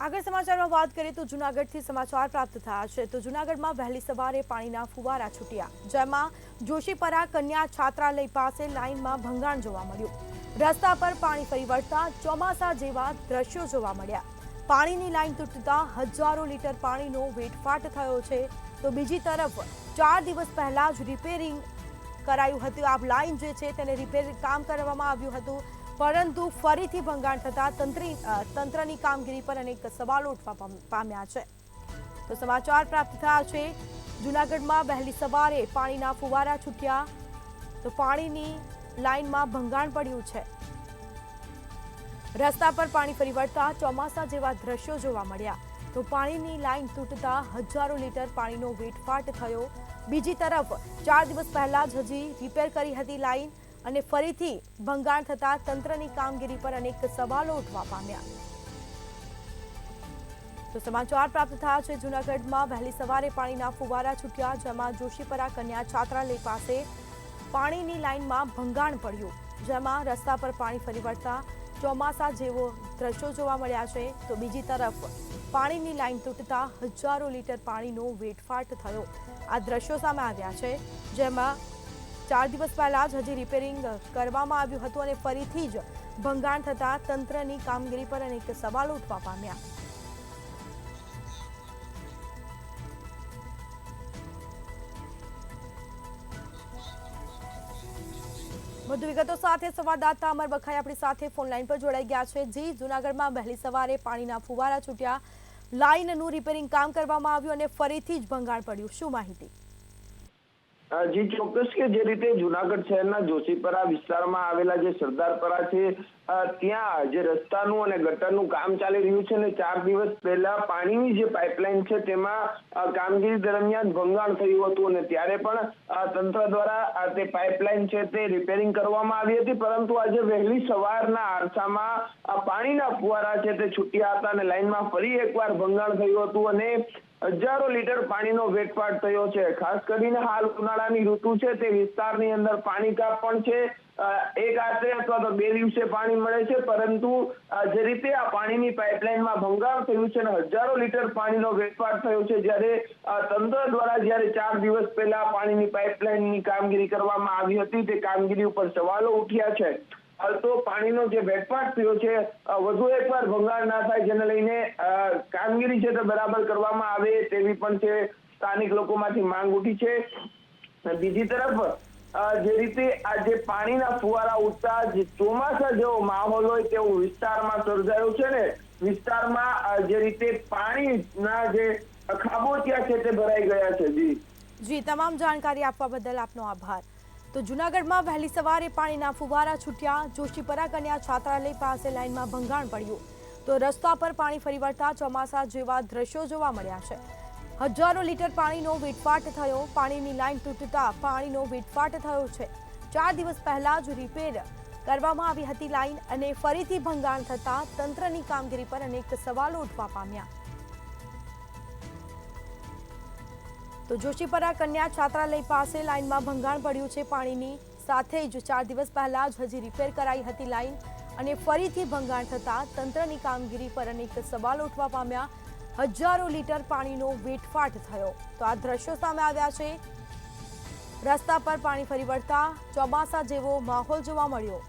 આગળ સમાચારમાં વાત કરીએ તો જૂનાગઢથી સમાચાર પ્રાપ્ત થયા છે તો જૂનાગઢમાં વહેલી સવારે પાણીના ફુવારા છૂટ્યા જેમાં જોશીપરા કન્યા છાત્રાલય પાસે લાઇનમાં ભંગાણ જોવા મળ્યું। રસ્તા પર પાણી ફરી વળતા ચોમાસા જેવા દ્રશ્યો જોવા મળ્યા। પાણીની લાઇન તૂટતા હજારો લીટર પાણીનો વેડફાટ થયો છે તો બીજી તરફ 4 દિવસ પહેલા જ રિપેરિંગ કરાયું હતું। આ લાઇન જે છે તેને રિપેર કામ કરવામાં આવ્યું હતું પરંતુ ફરીથી ભંગાણ થતા તંત્રની કામગીરી પર અનેક સવાલો ઉઠવા પામ્યા છે। તો સમાચાર પ્રાપ્ત થયા છે જૂનાગઢમાં વહેલી સવારે પાણીના ફુવારા છૂટ્યા તો પાણીની લાઇનમાં ભંગાણ પડ્યું છે। રસ્તા પર પાણી ફરી વળતા ચોમાસા જેવા દ્રશ્યો જોવા મળ્યા તો પાણીની લાઇન તૂટતા હજારો લીટર પાણીનો વેડફાટ થયો। બીજી તરફ 4 દિવસ પહેલા જ હજી રિપેર કરી હતી લાઇન અને ફરીથી ભંગાણ થતા તંત્રની કામગીરી પર અનેક સવાલો ઉઠવા પામ્યા। તો સમાચાર પ્રાપ્ત થયા છે જૂનાગઢમાં વહેલી સવારે પાણીના ફુવારા છૂટ્યા જેમાં જોશીપરા કન્યા છાત્રાલય પાસે પાણીની લાઇનમાં ભંગાણ પડ્યું જેમાં રસ્તા પર પાણી ફરી વળતા ચોમાસા જેવો દ્રશ્યો જોવા મળ્યા છે તો બીજી તરફ પાણીની લાઇન તૂટતા હજારો લીટર પાણીનો વેડફાટ થયો। આ દ્રશ્યો સામે આવ્યા છે જેમાં 4 દિવસ પહેલા જ હજી રિપેરિંગ કરવામાં આવ્યું હતું અને ફરીથી જ ભંગાણ થતા તંત્રની કામગીરી પર અનેક સવાલો ઉઠવા પામ્યા। વધુ વિગતો સાથે સંવાદદાતા અમર બખાઈ આપણી સાથે ફોન લાઈન પર જોડાઈ ગયા છે। જી, જૂનાગઢમાં વહેલી સવારે પાણીના ફુવારા છૂટ્યા, લાઇનનું રિપેરિંગ કામ કરવામાં આવ્યું અને ફરીથી જ ભંગાણ પડ્યું, શું માહિતી? જી ચોક્કસ કે જે રીતે જૂનાગઢ શહેરના જોશીપરા વિસ્તારમાં આવેલા જે સરદારપરા છે ત્યાં જે રસ્તાનું અને ગટરનું કામ ચાલી રહ્યું છે અને 4 દિવસ પહેલા પાણીની જે પાઇપલાઇન છે તેમાં કામગીરી દરમિયાન ભંગાણ થયું હતું અને ત્યારે પણ તંત્ર દ્વારા તે પાઇપલાઇન છે તે રિપેરિંગ કરવામાં આવી હતી પરંતુ આજે વહેલી સવારના આરસામાં પાણીના ફુવારા છે તે છૂટ્યા હતા અને લાઇનમાં ફરી એકવાર ભંગાણ થયું હતું અને હજારો લીટર પાણીનો વેડફાટ થયો છે। ખાસ કરીને હાલ ઉનાળાની ઋતુ છે તે વિસ્તારની અંદર પાણી કાપ પણ છે। એક રાત્રે અથવા તો 2 દિવસે પાણી મળે છે પરંતુ જે રીતે આ પાણીની પાઇપલાઇનમાં ભંગાણ થયું છે અને હજારો લીટર પાણીનો વેડફાટ થયો છે જ્યારે તંત્ર દ્વારા જ્યારે 4 દિવસ પહેલા પાણીની પાઇપલાઇનની કામગીરી કરવામાં આવી હતી તે કામગીરી ઉપર સવાલો ઉઠ્યા છે। તો પાણીનો જે વેડફાટ થયો છે વધુ એકવાર ભંગાણ ના થાય જેને લઈને કામગીરી છે તે બરાબર કરવામાં આવે તેવી પણ છે સ્થાનિક લોકોમાંથી માંગ ઉઠી છે। બીજી તરફ જે રીતે આ જે પાણીના ફુવારા ઉઠતા જે ચોમાસા જેવો માહોલ હોય તેવું વિસ્તારમાં સર્જાયો છે ને વિસ્તારમાં જે રીતે પાણીના જે ખાબોચિયા છે તે ભરાઈ ગયા છે। જી, તમામ જાણકારી આપવા બદલ આપનો આભાર। તો જૂનાગઢમાં વહેલી સવારે પાણીના ફુવારા છૂટ્યા, જોશીપરા કન્યા છાત્રાલય પાસે લાઇનમાં ભંગાણ પડ્યું તો રસ્તા પર પાણી ફરી વળતા ચોમાસા જેવા દ્રશ્યો જોવા મળ્યા છે। હજારો લીટર પાણીનો વેડફાટ થયો, પાણીની લાઇન તૂટતા પાણીનો વેડફાટ થયો છે। 4 દિવસ પહેલા જ રિપેર કરવામાં આવી હતી લાઇન અને ફરીથી ભંગાણ થતા તંત્રની કામગીરી પર અનેક સવાલો ઉઠવા પામ્યા। તો જોશીપરા કન્યા છાત્રાલય પાસે લાઇનમાં ભંગાણ પડ્યું છે પાણીની સાથે જ 4 દિવસ પહેલા જ હજી રિપેર કરાઈ હતી લાઇન અને ફરીથી ભંગાણ થતા તંત્રની કામગીરી પર અનેક સવાલો ઉઠવા પામ્યા। હજારો લીટર પાણીનો વેડફાટ થયો તો આ દ્રશ્યો સામે આવ્યા છે। રસ્તા પર પાણી ફરી વળતા ચોમાસા જેવો માહોલ જોવા મળ્યો।